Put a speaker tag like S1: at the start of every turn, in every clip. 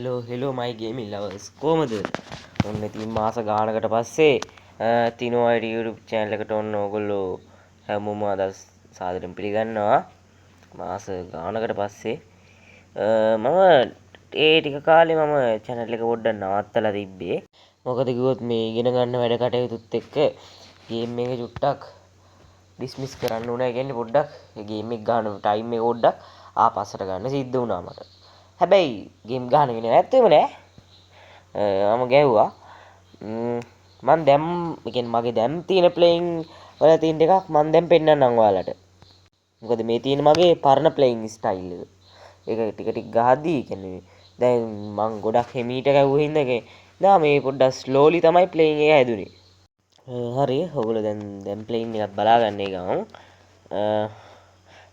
S1: hello my gaming lovers කොහමද ඔන්න ඉතින් මාස ගානකට පස්සේ තිනෝ අයිඩි YouTube channel එකට ඔන්න ඕගොල්ලෝ හැමෝම අද සාදරයෙන් පිළිගන්නවා මාස ගානකට පස්සේ මම ඒ ටික කාලේ මම channel එක පොඩ්ඩක් නවත්තලා තිබ්බේ මොකද කිව්වොත් මේ ඉගෙන ගන්න වැඩ කටයුතුත් එක්ක ගේම් එක චුට්ටක් ඩිස්මිස් කරන්න උනා. ඒ කියන්නේ පොඩ්ඩක් ගේම් එක ගන්න ටයිම් එක පොඩ්ඩක් ආපස්සට ගන්න සිද්ධ වුණා මට. හැබැයි ගේම් ගහන එක නැත්තේම නෑ. මම ගැහුවා. මම දැන් කියන්නේ මගේ දැන් තියෙන ප්ලේයින් වල තියෙන එකක් මම දැන් පෙන්නන්නම් ඔයාලට. මොකද මේ තියෙන මගේ පරණ ප්ලේයින් ස්ටයිල් එක. ඒක ටික ටික ගහද්දී කියන්නේ දැන් මම ගොඩක් හෙමීට ගැහුවා හින්දා මේ පොඩ්ඩක් ස්ලෝලි තමයි ප්ලේයින් එක හැදුනේ. හරි ඔයගොල්ලෝ දැන් ප්ලේයින් එකක් බලාගන්න ගමු.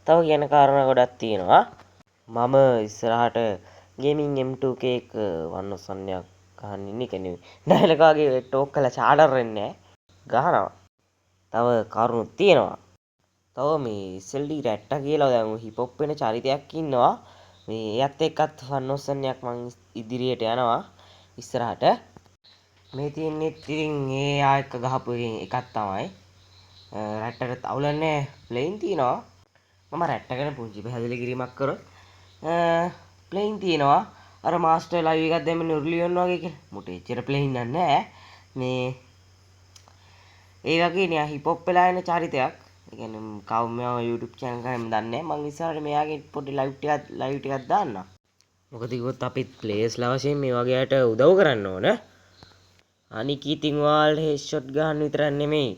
S1: තව කියන කාරණා ගොඩක් තියෙනවා. මම ඉස්සරහට ගේමින් M2K එක වන්නොස්සන්නයක් ගහන්න ඉන්නේ. කියන්නේ ඩයලොග්ගේ ටෝක් කරලා චාටර් වෙන්නේ ගහනවා. තව කරුණුත් තියෙනවා. තව මේ SLD රැට්ටා කියලා දැන් හිප් හොප් වෙන චරිතයක් ඉන්නවා. මේ එයත් එක්කත් වන්නොස්සන්නයක් මං ඉදිරියට යනවා ඉස්සරහට. මේ තියෙන්නේ ඉතින් ඒ ආයක ගහපු එකක් තමයි. රැට්ටට අවුලන්නේ ප්ලේන් තියෙනවා. මම රැට්ට ගැන පුංචි පැහැදිලි කිරීමක් කරොත් ප්ලේන් තියෙනවා. අර මාස්ටර් ලයිව් එකක් දැම්මේ නුර්ලියන් වගේ කියලා. මුට එච්චර ප්ලේන් නෑ. මේ ඒ වගේ නේ හිප් හොප් වෙලා යන චරිතයක්. ඒ කියන්නේ කවුම YouTube channel එකෙන් දන්නේ නැහැ. මම ඉස්සරහට මෙයාගේ පොඩි ලයිව් ටිකක් දාන්නම්. මොකද කිව්වොත් අපිත් ප්ලේයර්ස්ලා වශයෙන් මේ වගේ අයට උදව් කරන්න ඕන. අනික ඉතින් ඔයාලට හෙඩ්ෂොට් ගන්න විතරක් නෙමෙයි.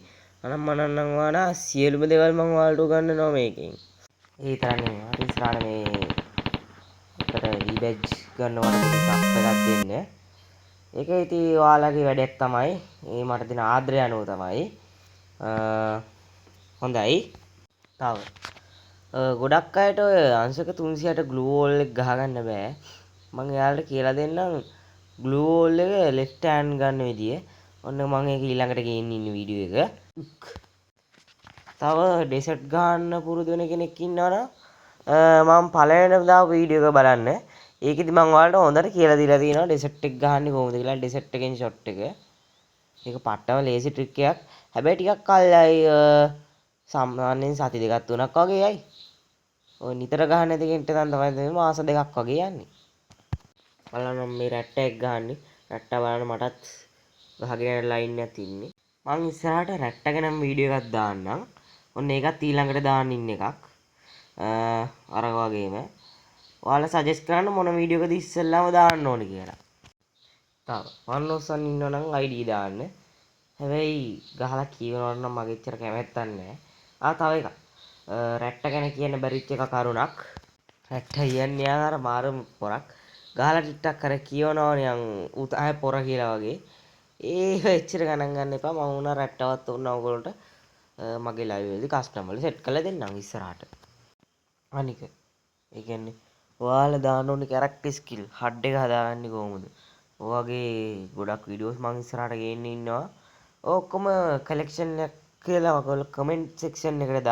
S1: මනන්නම් ඔයාලා සියලුම දේවල් මම ඔයාලට උගන්වනවා මේකෙන්. ඒ විතරක් නෙමෙයි. අර ඉස්සරහට මේ අපිට ඊබැජ් ගන්නවට පොඩි සබ් එකක් දෙන්න. ඒක ඉතින් ඔයාලගේ වැඩක් තමයි. ඒ මට දෙන ආදරය අනුව තමයි. හොඳයි. තව ගොඩක් අයට ඔය අංශක 300ට ග්ලූ වෝල් එක ගහගන්න බෑ. මම එයාලට කියලා දෙන්නම් ග්ලූ වෝල් එක ලෙෆ්ට් හෑන්ඩ් ගන්න විදිය. ඔන්න මම ඒක ඊළඟට ගේන්න ඉන්න වීඩියෝ එක. තව ඩෙසර්ට් ගන්න පුරුදු වෙන කෙනෙක් ඉන්නවනම් මම පළවෙනිම දාපු වීඩියෝ එක බලන්න. ඒකෙදි මම ඔයාලට හොඳට කියලා දීලා තියෙනවා ඩෙසර්ට් එක ගහන්නේ කොහොමද කියලා. ඩෙසර්ට් එකෙන් ෂොට් එක. ඒක පට්ටම ලේසි ට්‍රික් එකක්. හැබැයි ටිකක් කල්යයි සාමාන්‍යයෙන් සති දෙකක් තුනක් වගේ යයි. ඔය නිතර ගහන්න නැති කෙනෙක්ට නම් තමයි මාස දෙකක් වගේ යන්නේ. බලන්න මේ රැට්ට එක ගහන්නේ. රැට්ටා බලන්න මටත් ගහගෙන යන ලයින් එකක් තින්නේ. මං ඉස්සරහට රැට්ට ගැනම වීඩියෝ එකක් දාන්නම්. ඔන්න ඒකත් ඊළඟට දාන්න ඉන්න එකක්. අර වගේම ඔයාලා සජෙස්ට් කරන්න මොන වීඩියෝ එකද ඉස්සෙල්ලාම දාන්න ඕනේ කියලා. තව වන්නොස්සන් ඉන්නවනම් ID දාන්න. හැබැයි ගහලා කියවනවට නම් මගේ එච්චර කැමැත්තක් නැහැ. තව එකක්. රැට්ට ගැන කියන්න බැරිච්ච එක කරුණක්. රැට්ට කියන්නේ අර මාරම පොරක්. ගහලා ටිකක් කර කියවනවනේ උතය පොර කියලා වගේ. ඒක එච්චර ගණන් ගන්න එපා. මම උනා රැට්ටවත් උනා ඔයගොල්ලන්ට මගේ ලයිව් එකේදී කස්ටම් වල සෙට් කරලා දෙන්නම් ඉස්සරහට. අනික ඒ කියන්නේ ඔයාලා දාන්න ඕනේ කැරක්ටර් ස්කිල් HUD එක හදාගන්නේ කොහොමද? ඔයගේ ගොඩක් වීඩියෝස් මම ඉස්සරහට ගේන්න ඉන්නවා. ඔක්කොම කලෙක්ෂන් එක කියලා ඔයගොල්ලෝ කමෙන්ට් සෙක්ෂන් එකට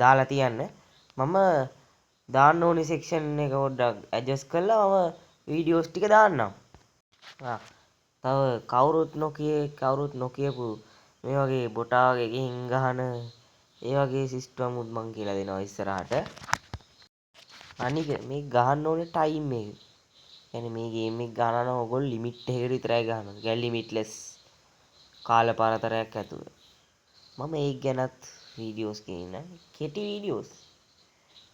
S1: දාලා තියන්න. මම දාන්න ඕනේ සෙක්ෂන් එක පොඩ්ඩක් ඇඩ්ජස්ට් කරලා මම වීඩියෝස් ටික දාන්නම්. තව කවුරුත් නොකියපු මේ වගේ බොටා වගේ ගිහින් ගහන ඒ වගේ සිස්ටම් උත් මං කියලා දෙනවා ඉස්සරහට. අනික මේ ගහන්න ඕනේ ටයිම් එක. يعني මේ ගේම් එක ගහනවා නම් ඔයගොල්ලෝ ලිමිට් එකකට විතරයි ගහනවා. يعني ලිමිට්ලස් කාල පරතරයක් ඇතුව. මම ඒක ගැනත් වීඩියෝස් ගේන්න. කෙටි වීඩියෝස්.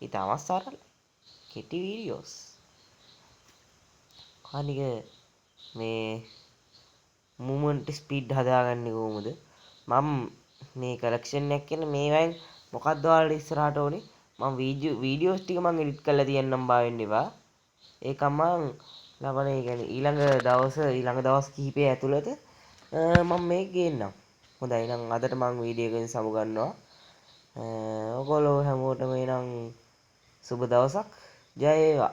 S1: ඉතාමත් සරල. කෙටි වීඩියෝස්. අනික මේ මූවමන්ට් ස්පීඩ් හදාගන්නේ කොහොමද? මම මේ කලෙක්ෂන් එකක් කියන මේවෙන් මොකක්ද ඔයාලට ඉස්සරහට ඕනේ? මම වීඩියෝස් ටික මම එඩිට් කරලා තියන්නම් බාවෙන්න එපා. ඒක මම ලබන ඒ කියන්නේ ඊළඟ දවස් කිහිපය ඇතුළත මම මේක ගේන්නම්. හොඳයි එහෙනම් අදට මම වීඩියෝ එකෙන් සමු ගන්නවා. ඔයගොල්ලෝ හැමෝටම එනම් සුබ දවසක්. ජය වේවා.